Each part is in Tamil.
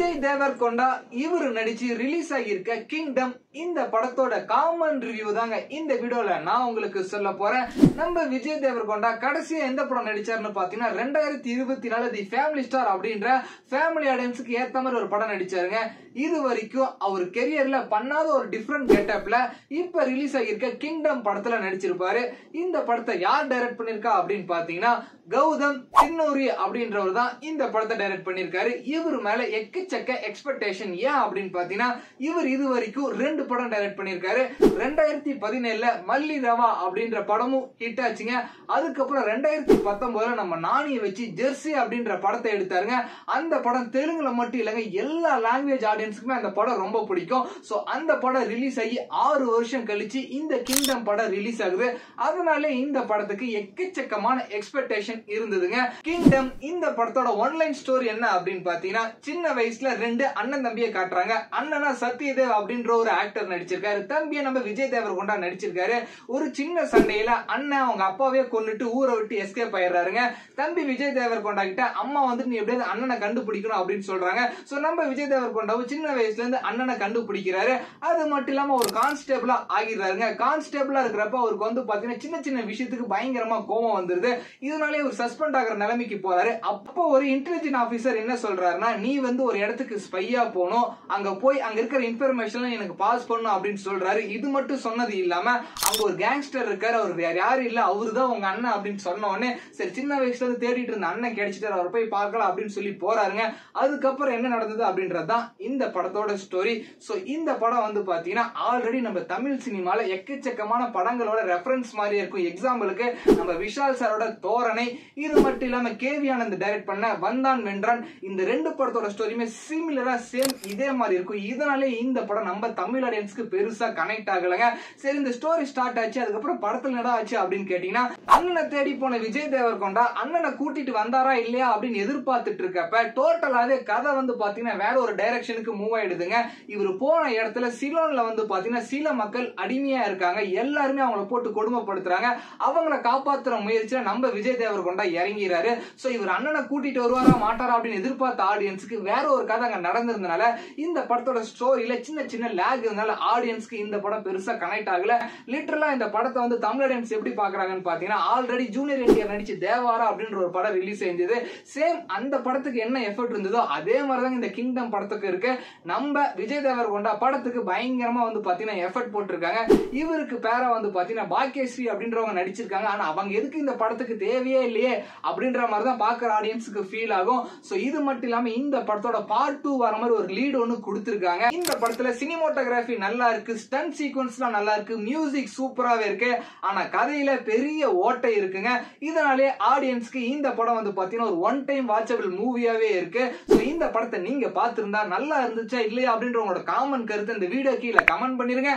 விஜய் தேவர்கொண்டா இவரு நடிச்சு ரிலீஸ் ஆகியிருக்க கிங்டம் இந்த படத்தோட காமன் ரிவ்யூ தாங்க இந்த வீடியோல நான் உங்களுக்கு சொல்ல போறேன். நம்ம விஜய் தேவர்கொண்டா கடைசியா எந்த படம் நடிச்சாருன்னு பாத்தீங்கன்னா 2024 தி ஃபேமிலி ஸ்டார் அப்படின்ற ஃபேமிலி ஆடியன்ஸுக்கு ஏத்த மாதிரி ஒரு படம் நடிச்சாருங்க. இது வரைக்கும் அவர் கெரியர்ல பண்ணாத ஒரு டிஃபரெண்ட் கெட்டப்ல இப்ப ரிலீஸ் ஆகியிருக்க கிங்டம் படத்துல நடிச்சிருப்பாரு. இந்த படத்தை யார் டைரக்ட் பண்ணிருக்கா அப்படின்னு பாத்தீங்கன்னா கௌதம் தின்னூரி அப்படின்றவர் தான் இந்த படத்தை டைரக்ட் பண்ணிருக்காரு. இவர் மேல எக்கச்சக்க எக்ஸ்பெக்டேஷன். ஏன் அப்படின்னு பாத்தீங்கன்னா இவர் இது வரைக்கும் 2 படம் டைரக்ட் பண்ணிருக்காரு. 2017 மல்லி ரவா அப்படின்ற படமும் ஹிட் ஆச்சுங்க. அதுக்கப்புறம் 2019 நம்ம நாணியை வச்சு ஜெர்சி அப்படின்ற படத்தை எடுத்தாருங்க. அந்த படம் தெலுங்குல மட்டும் இல்லங்க, எல்லா லாங்குவேஜ் ஆடியன்ஸுக்குமே அந்த படம் ரொம்ப பிடிக்கும். சோ அந்த படம் ரிலீஸ் ஆகி 6 வருஷம் கழிச்சு இந்த கிங்டம் படம் ரிலீஸ் ஆகுது. அதனால இந்த படத்துக்கு எக்கச்சக்கமான எக்ஸ்பெக்டேஷன் இருந்ததுங்க. கிங்டம் இந்த படத்தோட ஒன்லைன் ஸ்டோரி என்ன அப்படின்னு பாத்தீங்கன்னா, சின்ன வயசுல 2 அண்ணன் தம்பியை காட்டுறாங்க. அண்ணனா சத்யதேவ் அப்படின்ற ஒரு ஆக்டர் நடிச்சிருக்காரு, தம்பியை நம்ம விஜய் தேவர்கொண்டா நடிச்சிருக்காரு. ஒரு சின்ன சண்டையில அண்ணன் அவங்க அப்பாவே கொண்டுட்டு ஊரை விட்டு எஸ்கேப் ஆயிடுறாருங்க. தம்பி விஜய் தேவர்கொண்டா கிட்ட அம்மா வந்துட்டு நீ எப்படியாவது அண்ணனை கண்டுபிடிக்கணும் அப்படின்னு சொல்றாங்க. சோ நம்ம விஜய் தேவர்கொண்டாவும் சின்ன வயசுல இருந்து அண்ணனை கண்டுபிடிக்கிறாரு. அது மட்டும் இல்லாம ஒரு கான்ஸ்டேபிளா ஆகிடுறாருங்க. கான்ஸ்டேபிளா இருக்கிறப்ப அவருக்கு வந்து பாத்தீங்கன்னா சின்ன சின்ன விஷயத்துக்கு பயங்கரமா கோபம் வந்துருது. இதனாலே ஒரு சஸ்பெண்ட் ஆகிற நிலைமைக்கு போறாரு. அப்போ ஒரு இன்டெலிஜென்ட் ஆபீசர் என்ன சொல்றாருன்னா, நீ வந்து ஒரு இடத்துக்கு ஸ்பையா போகணும், அங்க போய் அங்க இருக்கிற இன்ஃபர்மேஷன் எனக்கு பாஸ் பண்ணணும் அப்படின்னு சொல்றாரு. இது மட்டும் சொன்னது இல்லாம அங்க ஒரு கேங்ஸ்டர் இருக்காரு, அவர் வேற யாரும் இல்ல, அவருதான் உங்க அண்ணன் அப்படின்னு சொன்ன உடனே சரி சின்ன வயசுல இருந்து தேடிட்டு இருந்த அண்ணன் கிடைச்சிட்டாரு, அவர் போய் பார்க்கலாம் அப்படின்னு சொல்லி போறாருங்க. அதுக்கப்புறம் என்ன நடந்தது அப்படின்றதுதான் இந்த படத்தோட ஸ்டோரி. சோ இந்த படம் வந்து பாத்தீங்கன்னா ஆல்ரெடி நம்ம தமிழ் சினிமால எக்கச்சக்கமான படங்களோட ரெஃபரன்ஸ் மாதிரி இருக்கும். எக்ஸாம்பிளுக்கு நம்ம விஷால் சாரோட தோரணை, இது மட்டும் இல்லாம கேவி ஆனந்த் டைரக்ட் பண்ண வந்தான் வென்றான், இந்த 2 படத்தோட ஸ்டோரியுமே சிமிலரா சேம் இதே மாதிரி இருக்கும். இதனாலே இந்த படம் நம்ம தமிழ் ஆடியன்ஸ்க்கு பெருசா கனெக்ட் ஆகலங்க. சரி இந்த ஸ்டோரி ஸ்டார்ட் ஆச்சு, அதுக்கப்புறம் படத்துல என்னடா ஆச்சு அப்படின்னு கேட்டீங்கன்னா, அண்ணனை தேடி போன விஜய் தேவர்கொண்டா அண்ணனை கூட்டிட்டு வந்தாரா இல்லையா அப்படின்னு எதிர்பார்த்துட்டு இருக்கப்ப டோட்டலாவே கதை வந்து பாத்தீங்கன்னா வேற ஒரு டைரக்ஷனுக்கு மூவ் ஆயிடுதுங்க. இவர் போன இடத்துல சிலோன்ல வந்து பாத்தீங்கன்னா சில மக்கள் அடிமையா இருக்காங்க, எல்லாருமே அவங்கள போட்டு கொடுமைப்படுத்துறாங்க. அவங்கள காப்பாத்துற முயற்சியில நம்ம விஜய் தேவர்கொண்டா இறங்கிறாரு. சோ இவர் அண்ணனை கூட்டிட்டு வருவாரா மாட்டாரா அப்படின்னு எதிர்பார்த்த ஆடியன்ஸ்க்கு வேற ஒரு கதை அங்க நடந்திருந்தனால இந்த படத்தோட ஸ்டோரியில சின்ன சின்ன லேக் இருந்தனால ஆடியன்ஸ்க்கு இந்த படம் பெருசா கனெக்ட் ஆகல. லிட்டரலா இந்த படத்தை வந்து தமிழ் ஆடியன்ஸ் எப்படி பாக்குறாங்கன்னு பாத்தீங்கன்னா, ஆல்ரெடி ஜூனியர் என்டிஆர் நடிச்சு தேவாரா அப்படின்ற ஒரு படம் ரிலீஸ் ஆயிருந்தது. சேம் அந்த படத்துக்கு என்ன எஃபர்ட் இருந்ததோ அதே மாதிரிதான் இந்த கிங்டம் படத்துக்கு இருக்கு. நம்ம விஜய் தேவர்கொண்டா படத்துக்கு பயங்கரமா வந்து பாத்தீங்கன்னா எஃபர்ட் போட்டிருக்காங்க. இவருக்கு பேரா வந்து பாத்தீங்கன்னா பாக்கியஸ்ரீ அப்படின்றவங்க நடிச்சிருக்காங்க. ஆனா அவங்க எதுக்கு இந்த படத்துக்கு தேவையே இல்லையே அப்படின்ற மாதிரி தான் பாக்குற ஆடியன்ஸுக்கு ஃபீல் ஆகும். சோ இது மட்டும் இல்லாம இந்த படத்தோட பார்ட் 2 வர மாதிரி ஒரு லீட் ஒன்னு கொடுத்திருக்காங்க. இந்த படத்துல சினிமோட்டோகிராஃபி நல்லா இருக்கு, ஸ்டண்ட் சீக்வன்ஸ்லாம் நல்லா இருக்கு, மியூசிக் சூப்பராவே இருக்கு. ஆனா கதையில பெரிய ஓட்டை இருக்குங்க. இதனாலே ஆடியன்ஸ்க்கு இந்த படம் வந்து பாத்தீங்கன்னா ஒரு ஒன் டைம் வாட்சபிள் மூவியாவே இருக்கு. சோ இந்த படத்தை நீங்க பார்த்திருந்தா நல்லா இருந்துச்சா இல்லையா அப்படின்ற உங்களோட காமன் கருத்து இந்த வீடியோ கீழே கமெண்ட் பண்ணிருங்க.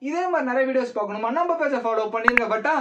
இதே மாதிரி நிறைய வீடியோஸ் பார்க்கணுமா நம்ம பேஜை ஃபாலோ பண்ணிருங்க. பட்டா